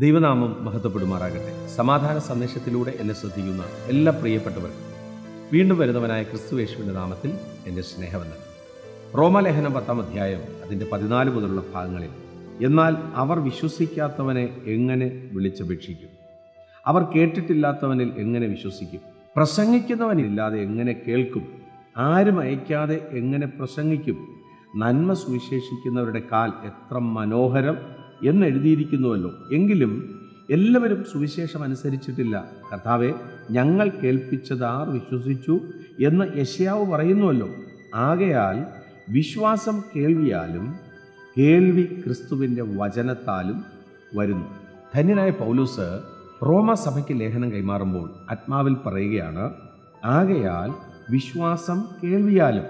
ദൈവനാമം മഹത്വപ്പെടുമാറാകട്ടെ. സമാധാന സന്ദേശത്തിലൂടെ എന്നെ ശ്രദ്ധിക്കുന്ന എല്ലാ പ്രിയപ്പെട്ടവർക്കും വീണ്ടും വരുന്നവനായ ക്രിസ്തുയേശുവിൻ്റെ നാമത്തിൽ എൻ്റെ സ്നേഹവന്ദനം. റോമാലേഖനം 10-ാം അധ്യായം അതിൻ്റെ 14 മുതലുള്ള ഭാഗങ്ങളിൽ, എന്നാൽ അവർ വിശ്വസിക്കാത്തവനെ എങ്ങനെ വിളിച്ചപേക്ഷിക്കും? അവർ കേട്ടിട്ടില്ലാത്തവനിൽ എങ്ങനെ വിശ്വസിക്കും? പ്രസംഗിക്കുന്നവനില്ലാതെ എങ്ങനെ കേൾക്കും? ആരും അയക്കാതെ എങ്ങനെ പ്രസംഗിക്കും? നന്മ സുവിശേഷിക്കുന്നവരുടെ കാൽ എത്ര മനോഹരം എന്നെഴുതിയിരിക്കുന്നുവല്ലോ. എങ്കിലും എല്ലാവരും സുവിശേഷം അനുസരിച്ചിട്ടില്ല. കർത്താവെ, ഞങ്ങൾ കേൾപ്പിച്ചത് ആർ വിശ്വസിച്ചു എന്ന് യെശയ്യാവ് പറയുന്നുവല്ലോ. ആകയാൽ വിശ്വാസം കേൾവിയാലും കേൾവി ക്രിസ്തുവിൻ്റെ വചനത്താലും വരുന്നു. ധന്യനായ പൗലോസ് റോമാസഭയ്ക്ക് ലേഖനം കൈമാറുമ്പോൾ ആത്മാവിൽ പറയുകയാണ്, ആകയാൽ വിശ്വാസം കേൾവിയാലും.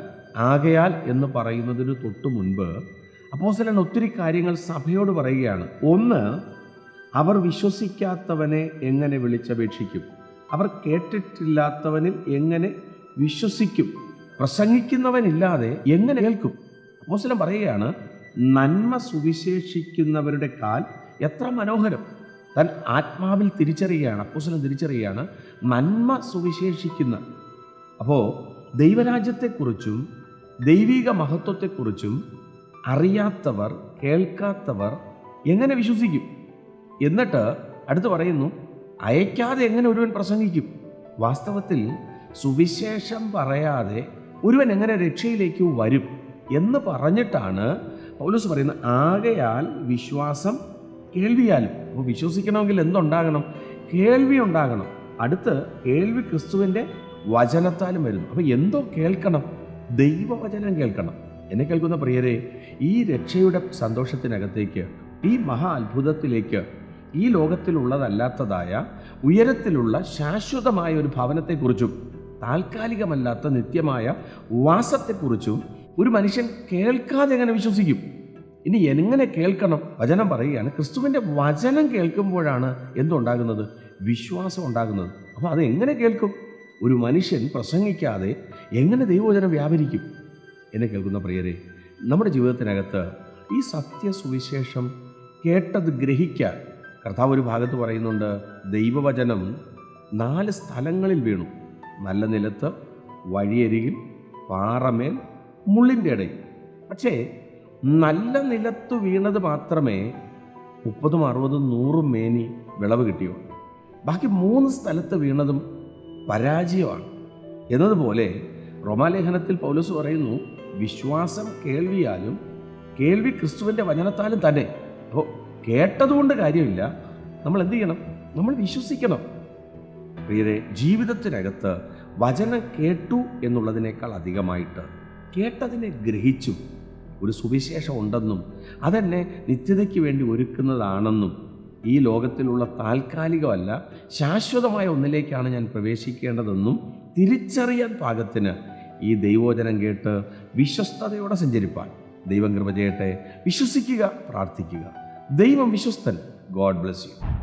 ആകയാൽ എന്ന് പറയുന്നതിന് തൊട്ടു മുൻപ് അപ്പോസ്തലൻ ഒത്തിരി കാര്യങ്ങൾ സഭയോട് പറയുകയാണ്. ഒന്ന്, അവർ വിശ്വസിക്കാത്തവനെ എങ്ങനെ വിളിച്ചപേക്ഷിക്കും? അവർ കേട്ടിട്ടില്ലാത്തവനിൽ എങ്ങനെ വിശ്വസിക്കും? പ്രസംഗിക്കുന്നവനില്ലാതെ എങ്ങനെ കേൾക്കും? അപ്പോസ്തലൻ പറയുകയാണ്, നന്മ സുവിശേഷിക്കുന്നവരുടെ കാൽ എത്ര മനോഹരം. താൻ ആത്മാവിൽ തിരിച്ചറിയുകയാണ്, അപ്പോസ്തലൻ തിരിച്ചറിയുകയാണ്, നന്മ സുവിശേഷിക്കുന്ന. അപ്പോൾ ദൈവരാജ്യത്തെക്കുറിച്ചും ദൈവിക മഹത്വത്തെക്കുറിച്ചും അറിയാത്തവർ, കേൾക്കാത്തവർ എങ്ങനെ വിശ്വസിക്കും? എന്നിട്ട് അടുത്ത് പറയുന്നു, അയക്കാതെ എങ്ങനെ ഒരുവൻ പ്രസംഗിക്കും? വാസ്തവത്തിൽ സുവിശേഷം പറയാതെ ഒരുവൻ എങ്ങനെ രക്ഷയിലേക്ക് വരും എന്ന് പറഞ്ഞിട്ടാണ് പൗലോസ് പറയുന്നത്. ആകയാൽ വിശ്വാസം കേൾവിയാലും. അപ്പോൾ വിശ്വസിക്കണമെങ്കിൽ എന്തുണ്ടാകണം? കേൾവി ഉണ്ടാകണം. അടുത്ത് കേൾവി ക്രിസ്തുവിൻ്റെ വചനത്താലും വരുന്നു. അപ്പോൾ എന്തോ കേൾക്കണം? ദൈവവചനം കേൾക്കണം. എന്നെ കേൾക്കുന്ന പ്രിയരെ, ഈ രക്ഷയുടെ സന്തോഷത്തിനകത്തേക്ക്, ഈ മഹാ അത്ഭുതത്തിലേക്ക്, ഈ ലോകത്തിലുള്ളതല്ലാത്തതായ ഉയരത്തിലുള്ള ശാശ്വതമായ ഒരു ഭവനത്തെക്കുറിച്ചും താൽക്കാലികമല്ലാത്ത നിത്യമായ വാസത്തെക്കുറിച്ചും ഒരു മനുഷ്യൻ കേൾക്കാതെ എങ്ങനെ വിശ്വസിക്കും? ഇനി എങ്ങനെ കേൾക്കണം? വചനം പറയുകയാണ്, ക്രിസ്തുവിൻ്റെ വചനം കേൾക്കുമ്പോഴാണ് എന്തുണ്ടാകുന്നത്? വിശ്വാസം ഉണ്ടാകുന്നത്. അപ്പോൾ അത് എങ്ങനെ കേൾക്കും? ഒരു മനുഷ്യൻ പ്രസംഗിക്കാതെ എങ്ങനെ ദൈവവചനം വ്യാപരിക്കും? എന്നെ കേൾക്കുന്ന പ്രിയരെ, നമ്മുടെ ജീവിതത്തിനകത്ത് ഈ സത്യസുവിശേഷം കേട്ടത് ഗ്രഹിക്കാൻ കർത്താവ് ഒരു ഭാഗത്ത് പറയുന്നുണ്ട്, ദൈവവചനം 4 സ്ഥലങ്ങളിൽ വീണു. നല്ല നിലത്ത്, വഴിയരികിൽ, പാറമേൽ, മുള്ളിൻ്റെ ഇടയിൽ. പക്ഷേ നല്ല നിലത്ത് വീണത് മാത്രമേ 30, 60, 100 മേനി വിളവ് കിട്ടിയുള്ളൂ. ബാക്കി 3 സ്ഥലത്ത് വീണതും പരാജയമാണ്. എന്നതുപോലെ റോമാലേഖനത്തിൽ പൗലോസ് പറയുന്നു, വിശ്വാസം കേൾവിയാലും കേൾവി ക്രിസ്തുവിൻ്റെ വചനത്താലും തന്നെ. അപ്പോൾ കേട്ടതുകൊണ്ട് കാര്യമില്ല, നമ്മൾ എന്ത് ചെയ്യണം? നമ്മൾ വിശ്വസിക്കണം. പ്രിയരെ, ജീവിതത്തിനകത്ത് വചനം കേട്ടു എന്നുള്ളതിനേക്കാൾ അധികമായിട്ട് കേട്ടതിനെ ഗ്രഹിച്ചും ഒരു സുവിശേഷം ഉണ്ടെന്നും അതെന്നെ നിത്യതയ്ക്ക് വേണ്ടി ഒരുക്കുന്നതാണെന്നും ഈ ലോകത്തിലുള്ള താൽക്കാലികമല്ല ശാശ്വതമായ ഒന്നിലേക്കാണ് ഞാൻ പ്രവേശിക്കേണ്ടതെന്നും തിരിച്ചറിയാൻ പാകത്തിന് ഈ ദൈവവചനം കേട്ട് വിശ്വസ്തയോടെ സഞ്ചരിപ്പാൻ ദൈവം കൃപ ചെയ്യട്ടെ. വിശ്വസിക്കുക, പ്രാർത്ഥിക്കുക. ദൈവം വിശ്വസ്തൻ. God bless U.